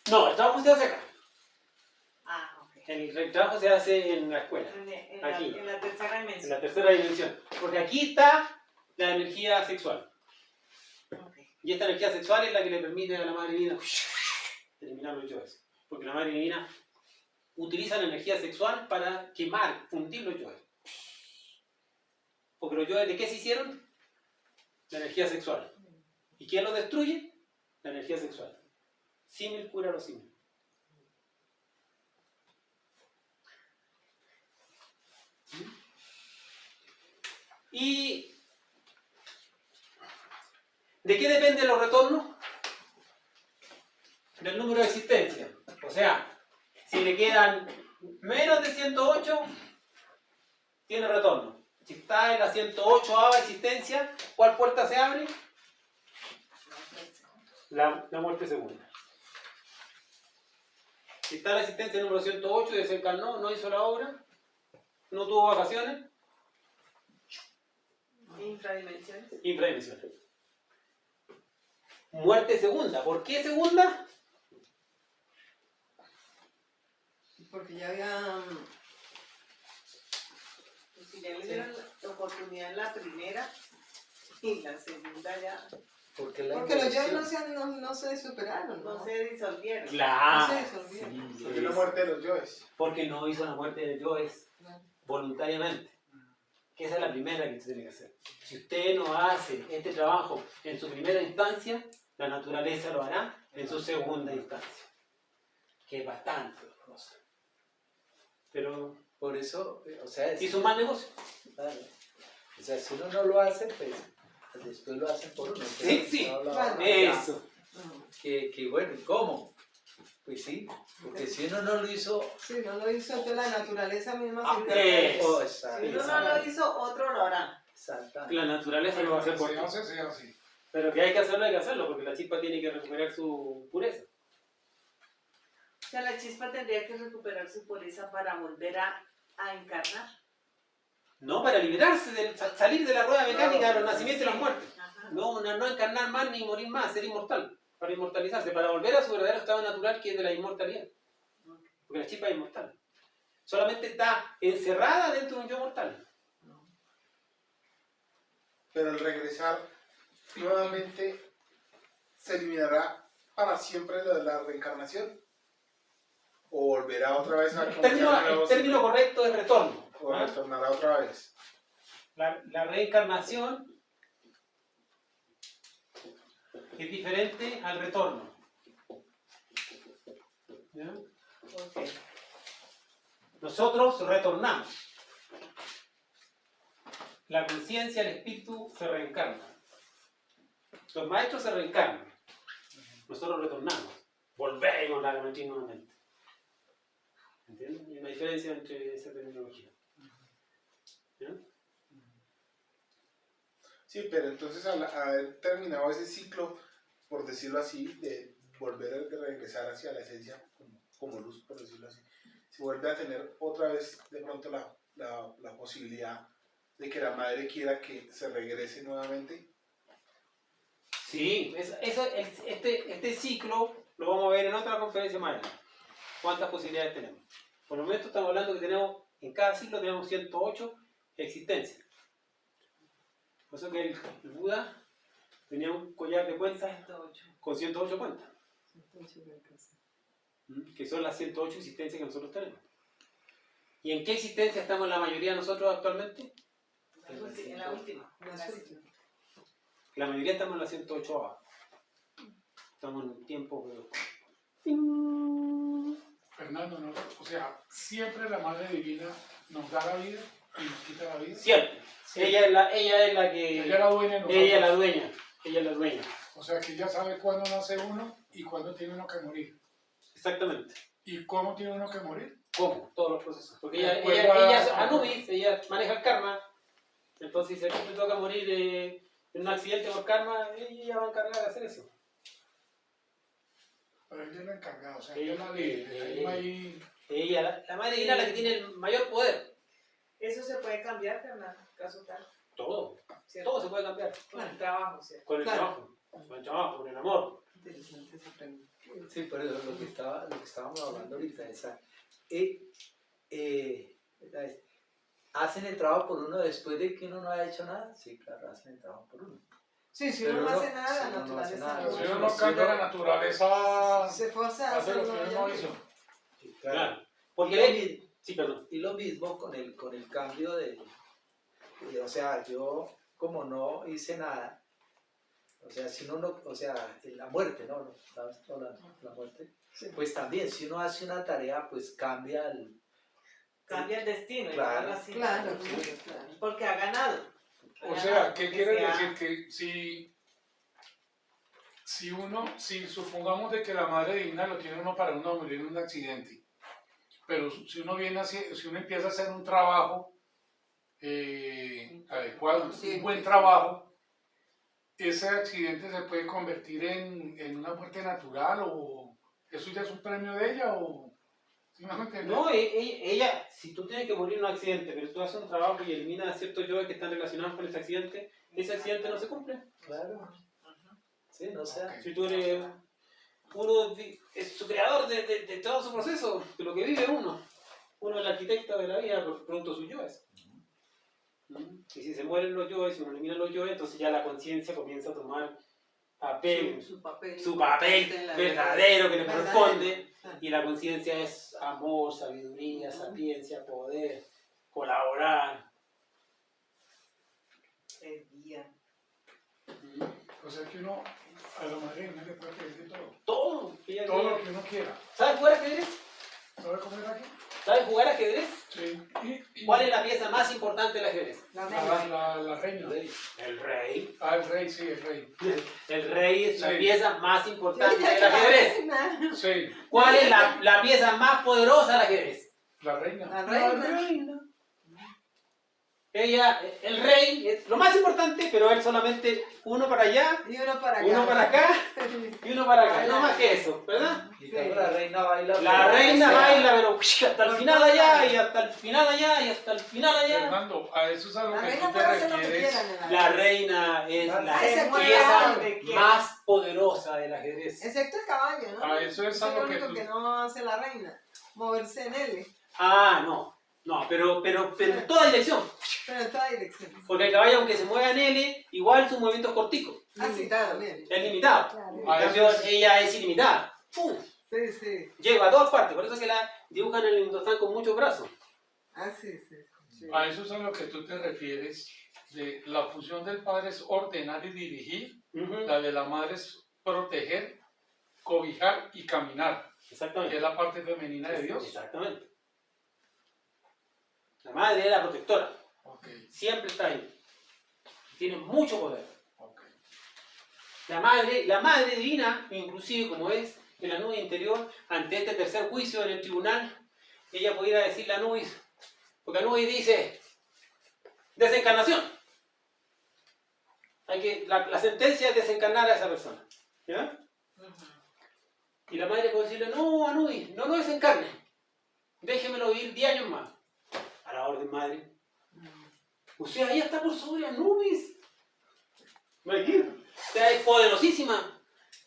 No, el trabajo se hace acá. Ah, ok. El trabajo se hace en la escuela, Aquí. En la tercera en dimensión. la tercera dimensión. Porque aquí está la energía sexual. Ok. Y esta energía sexual es la que le permite a la madre divina eliminar los yoes. Porque la madre divina utiliza la energía sexual para quemar, fundir los yoes. Porque los yoes, ¿de qué se hicieron? La energía sexual. ¿Y quién los destruye? La energía sexual. Símil cura los símiles. ¿Y de qué dependen los retornos? Del número de existencia. O sea, si le quedan menos de 108, tiene retorno. Si está en la 108ª existencia, ¿cuál puerta se abre? La muerte segunda. Si está en la existencia número 108 y desencarnó, no hizo la obra, no tuvo vacaciones, Infradimensiones. infradimensión. Muerte segunda. ¿Por qué segunda? porque ya había... Si ya le dieron la oportunidad en la primera y la segunda ya Porque Porque los yoes no se superaron, no ¿no? se disolvieron. Claro. No se disolvieron. Sí, Porque la muerte de los yoes. porque no hizo la muerte de yoes voluntariamente. Que esa es la primera que usted tiene que hacer. Si usted no hace este trabajo en su primera instancia, la naturaleza lo hará en su segunda instancia. Que es bastante dolorosa. Pero por eso, o sea, hizo un mal negocio. claro. O sea, si uno no lo hace, pues después lo hacen por uno. Sí, sí. No hablaba- Eso. que bueno, ¿y cómo? Pues sí, porque si uno no lo hizo... Sí, no lo hizo, entonces la naturaleza misma Ah, se encarga. Oh, Si exacto, uno no lo hizo, otro lo hará. exactamente. La naturaleza lo va a hacer por ti. Se hace así. Pero que hay que hacerlo, porque la chispa tiene que recuperar su pureza. O sea, la chispa tendría que recuperar su pureza para volver a encarnar. No para liberarse, salir de la rueda mecánica de los nacimientos y las muertes. Ajá. No encarnar más ni morir más, ser inmortal. Para inmortalizarse, para volver a su verdadero estado natural que es de la inmortalidad. Porque la chispa es inmortal. Solamente está encerrada dentro de un yo mortal. Pero al regresar, nuevamente se eliminará para siempre lo de la reencarnación. O volverá otra vez a El término correcto es retorno. o ¿Ah? retornará otra vez. La reencarnación es diferente al retorno. ¿Ya? Ok. Nosotros retornamos. La conciencia, el espíritu se reencarna. Los maestros se reencarnan. Nosotros retornamos. Volvemos a la matriz nuevamente. ¿Entienden? Hay una diferencia entre esa terminología. ¿Ya? Sí, pero entonces al haber terminado ese ciclo, por decirlo así, de volver a regresar hacia la esencia como luz, por decirlo así, se vuelve a tener otra vez de pronto la posibilidad de que la madre quiera que se regrese nuevamente. Sí, este ciclo lo vamos a ver en otra conferencia más adelante. ¿Cuántas posibilidades tenemos? Por el momento estamos hablando que tenemos, en cada ciclo tenemos 108 existencias. Por eso que el Buda tenía un collar de cuentas 108. con 108 cuentas, 108 cuentas. que son las 108 existencias que nosotros tenemos. ¿Y en qué existencia estamos la mayoría de nosotros actualmente? En la última. Las últimas. La mayoría estamos en la 108A. Estamos en un tiempo, pero... Fernando, no, o sea, siempre la Madre Divina nos da la vida y nos quita la vida. Siempre. Sí. Ella es la que... Ella es la dueña de nosotros. Ella es la dueña. Ella es la dueña. O sea, que ella sabe cuándo nace uno y cuándo tiene uno que morir. Exactamente. ¿Y cómo tiene uno que morir? ¿Cómo? Todos los procesos. Porque De ella acuerdo es a- Anubis, ella maneja el karma. Entonces, si a ti te toca morir en un accidente por karma, ella va a encargar de hacer eso. Pero ella es la encargada, o sea, ella es la líder. Ahí ahí- Ella, la madre divina, es la que tiene el mayor poder. Eso se puede cambiar, Fernando, caso tal. Todo. ¿Cierto? Todo se puede cambiar. Con el trabajo, ¿cierto? Con el Claro. trabajo. Con el trabajo, con el amor. Interesante esa pregunta. Sí, pero lo que estábamos hablando ahorita, ¿hacen el trabajo por uno después de que uno no ha hecho nada? Sí, claro, hacen el trabajo por uno. Sí, si Pero uno no no- hace nada, si la uno no hace naturaleza nada, no Si sí, uno hace. no sí, cambia no. la naturaleza, Se forza a hace lo hacerlo que uno ella no misma. hizo. Claro. Y Porque lo él... mismo- Sí, perdón. y lo mismo con el cambio o sea, yo como no hice nada, o sea, si uno no, o sea, la muerte, ¿no? ¿Estamos hablando de la muerte? Sí. Pues también, si uno hace una tarea, pues cambia Cambia el destino, Claro. algo así. Claro, claro, claro. Porque ha ganado. O sea, ¿qué Porque quiere se ha- decir? Que si supongamos de que la Madre Divina lo tiene uno para uno morir en un accidente, pero si uno si uno empieza a hacer un trabajo adecuado, Sí. un buen trabajo, ese accidente se puede convertir en una muerte natural, o eso ya es un premio de ella, o ¿sí me hago entender? No, ella, si tú tienes que morir en un accidente, pero tú haces un trabajo y eliminas ciertos yoes que están relacionados con ese accidente no se cumple. claro. Sí, no sé. Ok. Si tú eres es su creador de todo su proceso, de lo que vive uno. Uno es el arquitecto de la vida, producto de sus yoes. Y si se mueren los yoes, si uno elimina los yoes, entonces ya la conciencia comienza a tomar papel, Su papel. su papel en la verdadero que le verdadero. corresponde. Ah. Y la conciencia es amor, sabiduría, sapiencia, poder, colaborar. Es guía. O sea que uno a la Madre Divina le puede pedir de todo. Todo. Todo lo que uno quiera. ¿Sabes jugar ajedrez? ¿Sabe cómo era aquí? ¿Sabes jugar ajedrez? Sí. ¿Cuál es la pieza más importante del ajedrez? La reina. La reina. El rey. Ah, el rey, sí, el rey. El rey es la Sí. pieza más importante Ya del que la ajedrez. reina. Sí, ¿Cuál es la pieza más poderosa del ajedrez? la reina. La reina. El rey es lo más importante, pero él solamente uno para allá, Y uno para acá. uno para acá y uno para acá. No más que eso, ¿verdad? Y cuando la reina baila. La reina o sea, baila, pero hasta el final allá, y hasta el final allá, y hasta el final allá. Fernando, a eso es a lo La que reina tú puede te hacer lo que refieres. quiera en el La ajedrez. reina es la Ese puede pieza hacer donde quiera. más poderosa del ajedrez. Excepto el caballo, ¿no? A eso es Eso a es lo lo que único tú... que no hace la reina. Moverse en L. Ah, no, pero en toda dirección. Pero en toda dirección. Porque el caballo, aunque se mueva en L, igual su movimiento es cortico, Así también. es limitado. Claro. En cambio, ella es ilimitada. ¡Pum! Sí, sí. Llega a todas partes, por eso es que la dibujan en el Hindustán con muchos brazos. Así, sí. Sí. A eso es a lo que tú te refieres. De la función del padre es ordenar y dirigir. Ujú. La de la madre es proteger, cobijar y caminar. que Exactamente. es la parte femenina de Dios. Exactamente. La madre es la protectora. Ok, Siempre está ahí. Tiene mucho poder. ok. La madre divina, inclusive como es en la nube interior, ante este tercer juicio en el tribunal, ella pudiera decirle a Anubis, porque Anubis dice, desencarnación. La sentencia es desencarnar a esa persona. ¿Ya? Y la madre puede decirle, no, Anubis, no lo desencarne. Déjemelo vivir 10 años más. A la orden, madre. O sea, ella está por sobre Anubis. Imagínate. O sea, es poderosísima.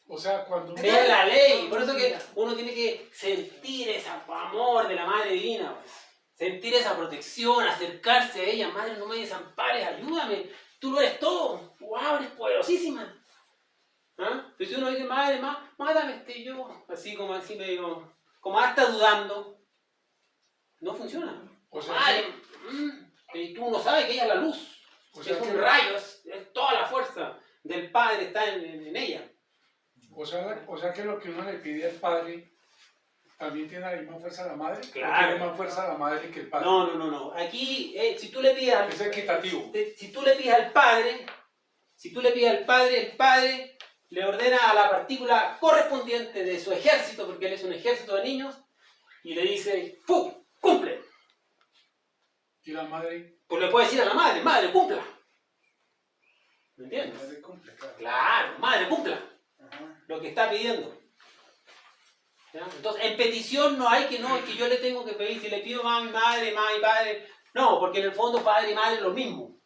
O sea, cuando Es la ley. Por eso que uno tiene que sentir ese amor de la Madre Divina. Pues. Sentir esa protección, acercarse a ella. Madre, no me desampares, ayúdame. Tú lo eres todo. ¡Wow! Eres poderosísima. ¿Ah? Pero si uno dice, madre, mátame yo. Así como así medio, como hasta dudando. No funciona. O sea, Madre, y tú no sabes que ella es la luz. o sea Es un que- rayo, es toda la fuerza del Padre está en ella. o sea que lo que uno le pide al padre también tiene la misma fuerza a la madre. ¿O Claro. tiene más fuerza a la madre que el padre? No. Aquí, si tú le pides al, Es equitativo. si tú le pides al Padre, el Padre le ordena a la partícula correspondiente de su ejército, porque él es un ejército de niños, y le dice, ¡pum! ¡Cumple! Y la madre, Pues le puede decir a la madre, madre, cumpla. ¿Me entiendes? No se cumple, claro. Claro, madre, cumpla Ajá. lo que está pidiendo. ¿Ya? Entonces, en petición no hay que, no, es que yo le tengo que pedir, si le pido a mi madre, padre, no, porque en el fondo padre y madre es lo mismo.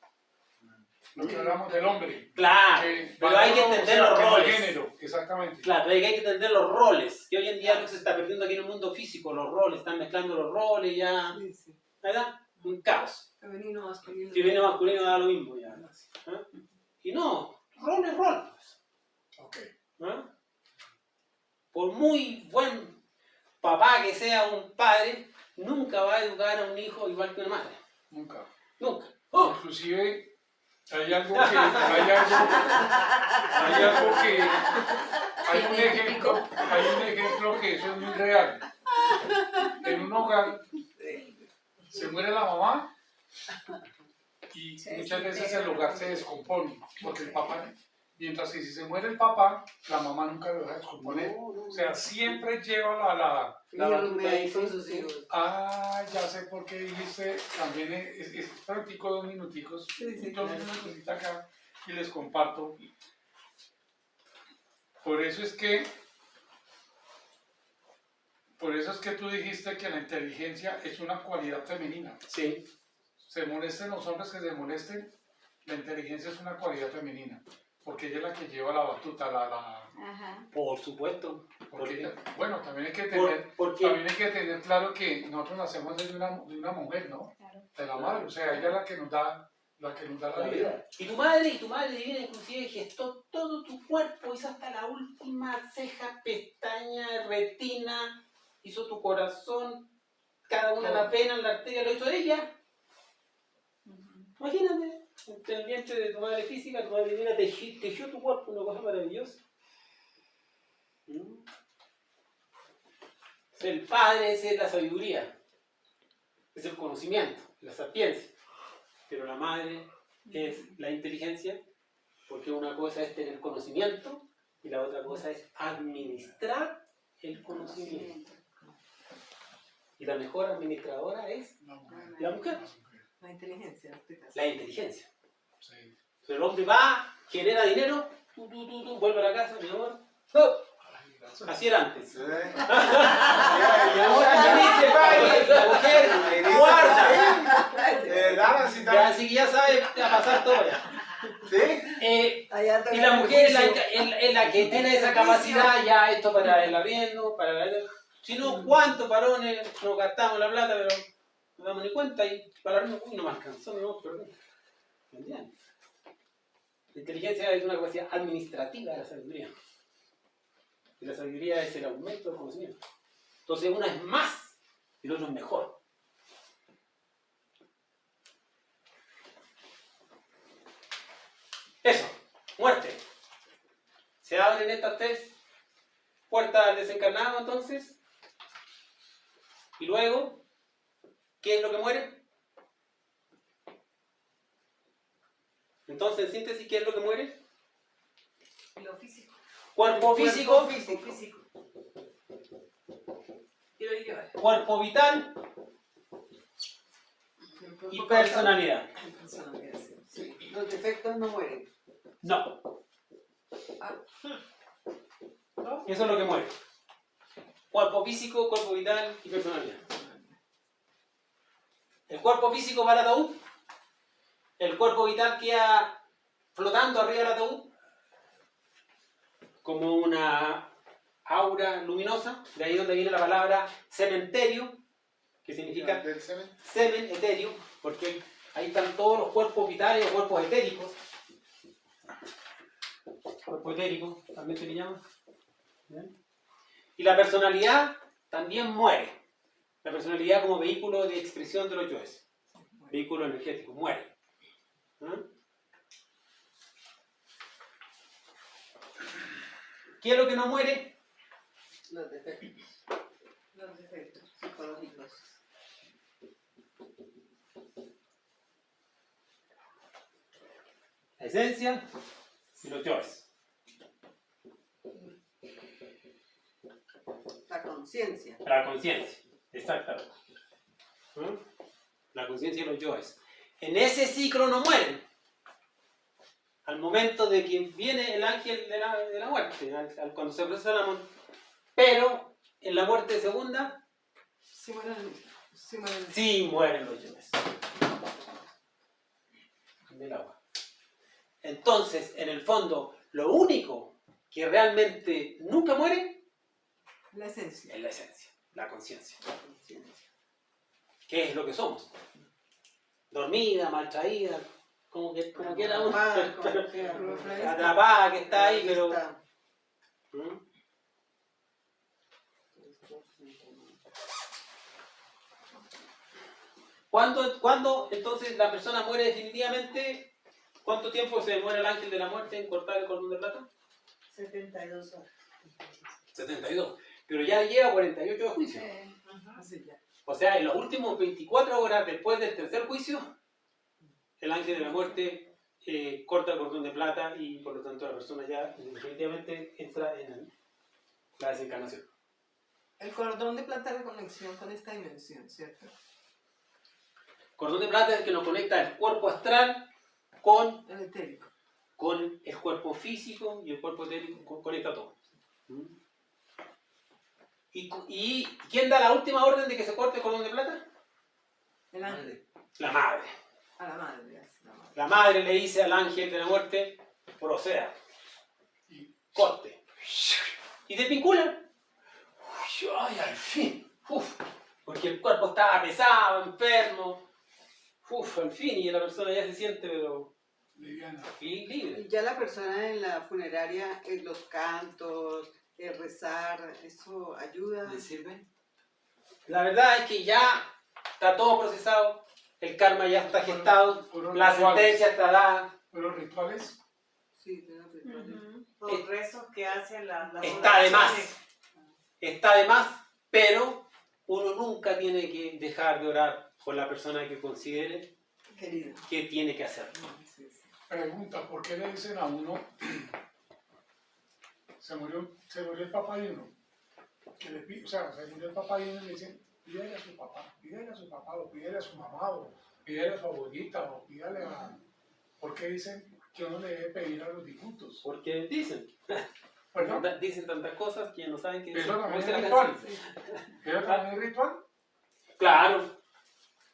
lo que hablamos del hombre. Claro, que pero hay que valor, entender o sea, los que no hay roles. género, exactamente. Claro, pero hay que entender los roles, que hoy en día lo que se está perdiendo aquí en el mundo físico, los roles, están mezclando los roles ya, Sí, sí. ¿verdad? Un caos. Femenino, masculino. Si viene masculino da lo mismo ya. ¿Ah? Y no, rol es rol. Pues. Ok. ¿Ah? Por muy buen papá que sea un padre, nunca va a educar a un hijo igual que una madre. Nunca. Nunca. Inclusive hay un ejemplo que eso es muy real. En un hogar se muere la mamá y muchas veces el hogar se descompone porque el papá, mientras que si se muere el papá, la mamá nunca lo deja descomponer. O sea, siempre lleva la batuta ahí ahí. con sus hijos. Ah, ya sé por qué dijiste, también es práctico 2 minuticos, Sí, sí, dos claro. minutitos acá y les comparto. Por eso es que tú dijiste que la inteligencia es una cualidad femenina. Sí. Se molesten los hombres que se molesten, la inteligencia es una cualidad femenina, porque ella es la que lleva la batuta, Ajá. Por supuesto. porque qué? ella- bueno, también hay que Porque también hay que tener claro que nosotros nacemos de una mujer, ¿no? Claro. De la madre, o sea, ella es la que nos da la vida. Y tu madre divina inclusive gestó todo tu cuerpo, hizo hasta la última ceja, pestaña, retina, hizo tu corazón, cada una de las venas, la arteria, lo hizo ella. Imagínate, entre el vientre de tu madre física, tu madre divina tejió tu cuerpo, una cosa maravillosa. El padre es la sabiduría, es el conocimiento, la sapiencia. Pero la madre es la inteligencia, porque una cosa es tener conocimiento y la otra cosa es administrar el conocimiento. Y la mejor administradora es La mujer. la mujer, La inteligencia, en este caso. la inteligencia. Sí. Pero el hombre va, genera dinero, vuelve a la casa, mi amor. ¡Oh! Ay, gracias. Así era antes. Sí. Y ahora que dice, pague, la mujer guarda. Nancy Ya, también. así que ya sabe, va a pasar todo ya. ¿Sí? Allá Y la mujer es la que tiene esa capacidad, ya esto para el arriendo, para el... Si no, ¿cuántos varones nos gastamos la plata, pero no nos damos ni cuenta y para el arriendo, uy, no me alcanzó, no, perdón. ¿Me entiendes? La inteligencia es una capacidad administrativa de la sabiduría. Y la sabiduría es el aumento del conocimiento. Entonces una es más y el otro es mejor. Eso, muerte. Se abren estas 3 puertas al desencarnado entonces, Luego, ¿qué es lo que muere? Entonces, en síntesis, ¿qué es lo que muere? Lo físico. Cuerpo físico, Físico. Quiero llevar. cuerpo vital y personalidad. Personalidad, sí. Sí, los defectos no mueren. No. Eso es lo que muere. Cuerpo físico, cuerpo vital y personalidad. El cuerpo físico va al ataúd. El cuerpo vital queda flotando arriba del ataúd como una aura luminosa. De ahí donde viene la palabra cementerio, que significa Del semen. semen etéreo, porque ahí están todos los cuerpos vitales o cuerpos etéricos. Cuerpo etérico, también se le llama. ¿Bien? Y la personalidad también muere. La personalidad como vehículo de expresión de los yoes. Vehículo energético, muere. ¿Qué es lo que no muere? Los defectos. Los defectos. Psicológicos. La esencia y los yoes. La conciencia. La conciencia, exactamente. La conciencia y los yoes. En ese ciclo no mueren. Al momento de que viene el ángel de la muerte, cuando se procesa la muerte. Pero en la muerte segunda, Sí mueren. sí mueren los yoes. Del agua. Entonces, en el fondo, lo único que realmente nunca muere La esencia. es la esencia, la conciencia. ¿Qué es lo que somos? Dormida, maltraída, como quiera uno, Atrapada, como pero- quiera. atrapada que está ahí, pero... está. ¿Mm? ¿Cuándo entonces la persona muere definitivamente? ¿Cuánto tiempo se demora el ángel de la muerte en cortar el cordón de plata? 72 horas. 72. Pero ya lleva 48 de juicio. Así ya. O sea, en las últimas 24 horas después del tercer juicio, el ángel de la muerte corta el cordón de plata y por lo tanto la persona ya definitivamente entra en la desencarnación. El cordón de plata es la conexión con esta dimensión, ¿cierto? Cordón de plata es el que nos conecta el cuerpo astral con El etérico. el cuerpo físico y el cuerpo etérico, conecta todo. ¿Y quién da la última orden de que se corte el cordón de plata? El ángel. La madre. A la madre. Hace la madre. La madre le dice al ángel de la muerte, proceda, corte. Y desvincula. ¡Ay, al fin! Uf, porque el cuerpo estaba pesado, enfermo. Uf, al fin, y la persona ya se siente, pero Liviana. libre. Y ya la persona en la funeraria, en los cantos, el rezar, ¿eso ayuda? ¿Le sirve? La verdad es que ya está todo procesado, el karma ya está gestado, Fueron la rituales. sentencia está dada, Fueron rituales. Sí, tenemos rituales. Los rezos que hacen las está de más. oraciones. Está de más, pero uno nunca tiene que dejar de orar por la persona que considere Querido. que tiene que hacerlo. Sí, sí. Pregunta, ¿por qué le dicen a uno, se murió el papá de uno? Que le o sea, se murió el papá de uno y le dicen, pídele a su papá, o pídele a su mamá, o pídele a su abuelita, o pídale a... ¿Por qué dicen que uno le debe pedir a los difuntos? Porque dicen, ¿Perdón? dicen tantas cosas que no saben qué Eso decir. también ¿Cómo es dice la ritual. canción? ¿Eso también es ritual? Claro,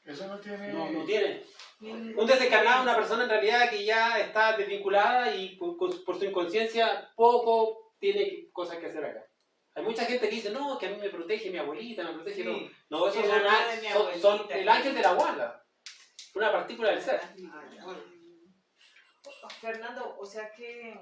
Eso no tiene... no tiene. Un desencarnado es una persona en realidad que ya está desvinculada y por su inconsciencia poco tiene cosas que hacer acá. Hay mucha gente que dice, no, que a mí me protege mi abuelita, me protege... Sí. No, esos El son, alma de mi son abuelita. el ángel de la guarda, una partícula del ser. Fernando, o sea que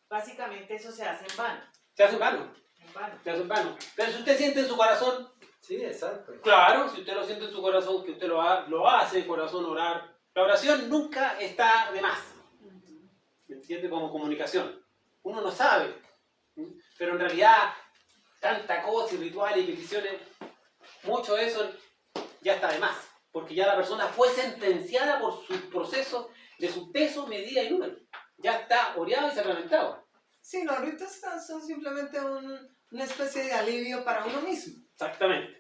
básicamente eso se hace en vano. Se hace en vano, En vano. se hace en vano. Pero si usted siente en su corazón, Sí, exacto. claro, si usted lo siente en su corazón, que usted lo hace de corazón orar, la oración nunca está de más. ¿Me entiende? Como comunicación. Uno no sabe, pero en realidad tanta cosa y rituales y peticiones mucho de eso ya está de más, porque ya la persona fue sentenciada por su proceso de su peso, medida y número. Ya está oreado y sacramentado. Sí, los ritos son simplemente una especie de alivio para uno mismo. Exactamente.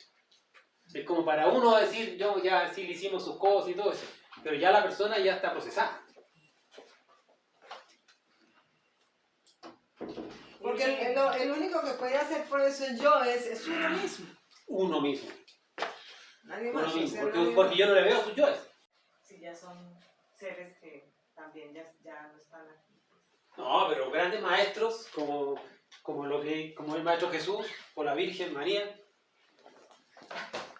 Es como para uno decir, yo ya sí le hicimos sus cosas y todo eso, pero ya la persona ya está procesada. Porque el único que puede hacer por eso yo es uno mismo. Uno mismo. Nadie Uno más. o mismo. sea, Porque, nadie porque más. yo no le veo sus yoes. Si ya son seres que también ya no están aquí. No, pero grandes maestros como el Maestro Jesús o la Virgen María,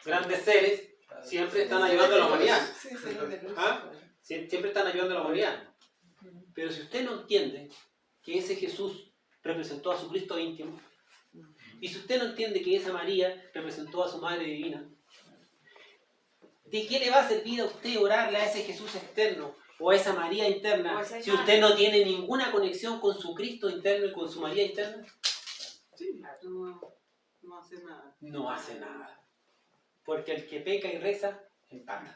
grandes seres, siempre están ayudando a la humanidad. Sí, seres de luz. ¿Ah? Siempre están ayudando a la humanidad. Pero si usted no entiende que ese Jesús representó a su Cristo íntimo, y si usted no entiende que esa María representó a su Madre Divina, ¿de qué le va a servir a usted orarle a ese Jesús externo o a esa María interna O esa si imagen. usted no tiene ninguna conexión con su Cristo interno y con su María interna? No hace nada. No hace nada. Porque el que peca y reza, empata.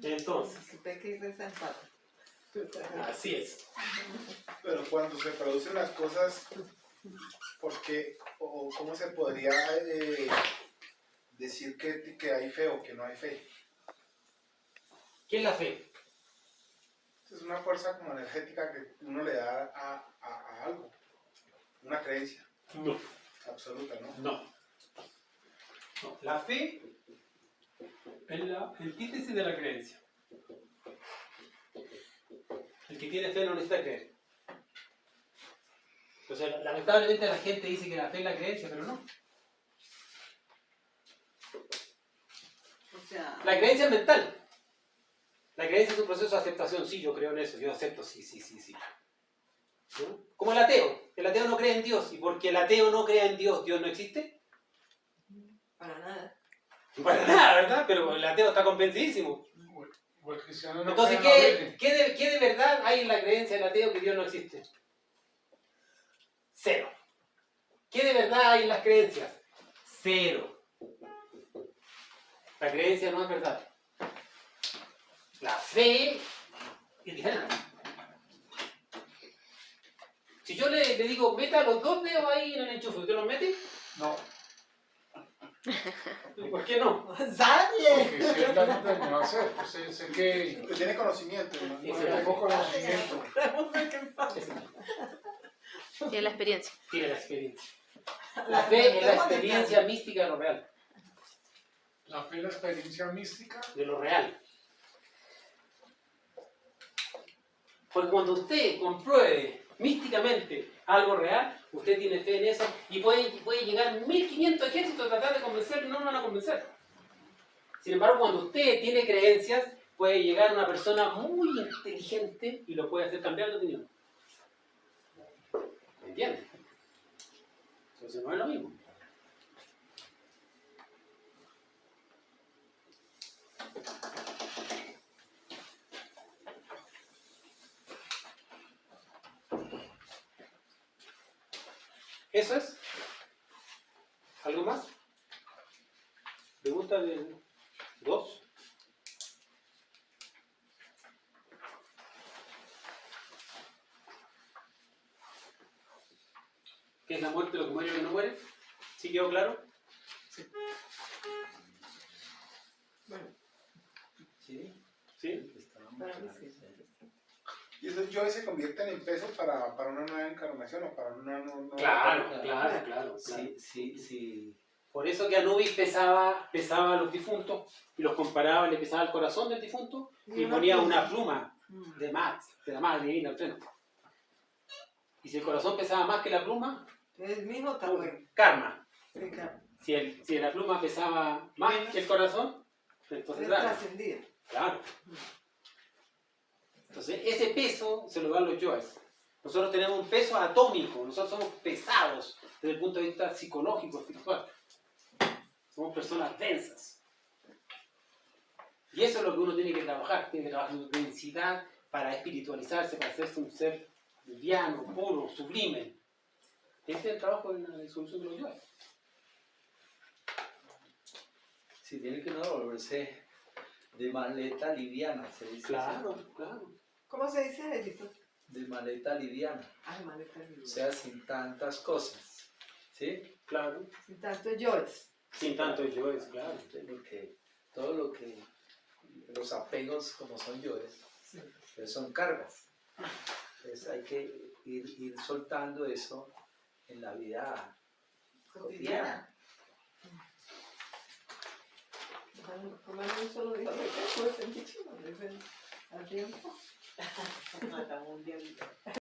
Entonces, Si peca y reza, empata. así es. Pero cuando se producen las cosas, ¿por qué o cómo se podría decir que hay fe o que no hay fe? ¿Qué es la fe? Es una fuerza como energética que uno le da a algo, una creencia No. absoluta, ¿no? No. No, la fe es la antítesis de la creencia. El que tiene fe no necesita creer. Entonces, lamentablemente la gente dice que la fe es la creencia, pero no. O sea, La creencia es mental. La creencia es un proceso de aceptación. Sí, yo creo en eso, yo acepto, sí. ¿No? Como el ateo. El ateo no cree en Dios. Y porque el ateo no crea en Dios, ¿Dios no existe? Para nada. Para nada, ¿verdad? Pero el ateo está convencidísimo. O el cristiano no Entonces, cree en la Virgen. ¿qué de verdad hay en la creencia del ateo que Dios no existe? Cero. ¿Qué de verdad hay en las creencias? Cero. La creencia no es verdad. La fe es diferente. Si yo le digo, meta los dos dedos ahí en el enchufe, ¿usted los mete? No, ¿Y por qué no? ¡Sale! porque si él no terminó de hacer, pues sé que Que tiene conocimiento, ¿no? Sí, tengo conocimiento. Y es la experiencia. Tiene la experiencia. La fe es la experiencia mística de lo real. La fe es la experiencia mística. De lo real. Porque cuando usted compruebe místicamente algo real, usted tiene fe en eso y puede llegar 1500 ejércitos a tratar de convencer, no lo van a convencer. Sin embargo, cuando usted tiene creencias, puede llegar una persona muy inteligente y lo puede hacer cambiar de opinión. ¿Me entiende? Entonces no es lo mismo. ¿Eso es? ¿Algo más? ¿Pregunta de dos? ¿Qué es la muerte, lo que muere y lo que no muere? ¿Sí quedó claro? Sí, ¿Sí? Para mí sí. Y esos yoes se convierten en pesos para una nueva encarnación o para una nueva... Claro. sí. Por eso que Anubis pesaba a los difuntos y los comparaba, le pesaba el corazón del difunto y ponía una pluma de la madre divina al frente. Y si el corazón pesaba más que la pluma, El mismo está bueno. karma. Sí, claro. Si la pluma pesaba más que el corazón, entonces Es claro. trascendido. Claro. Entonces, ese peso se lo dan los yoes. Nosotros tenemos un peso atómico, nosotros somos pesados desde el punto de vista psicológico, espiritual. Somos personas densas. Y eso es lo que uno tiene que trabajar. Tiene que trabajar su densidad para espiritualizarse, para hacerse un ser liviano, puro, sublime. Este es el trabajo de la disolución de los yoes. Si tiene que uno volverse de maleta liviana, se dice. Claro, claro. ¿Cómo se dice, Edito? De maleta liviana, Ay, maleta o libre. sea, sin tantas cosas, ¿sí? Claro. Sin tanto yoes. Sin tanto yoes, claro. Todo lo que, los apegos como son yoes, Sí. pues son cargas. Entonces hay que ir soltando eso en la vida cotidiana. Por lo menos un solo día de pues el dicho, no dicen al tiempo. Matamos un día.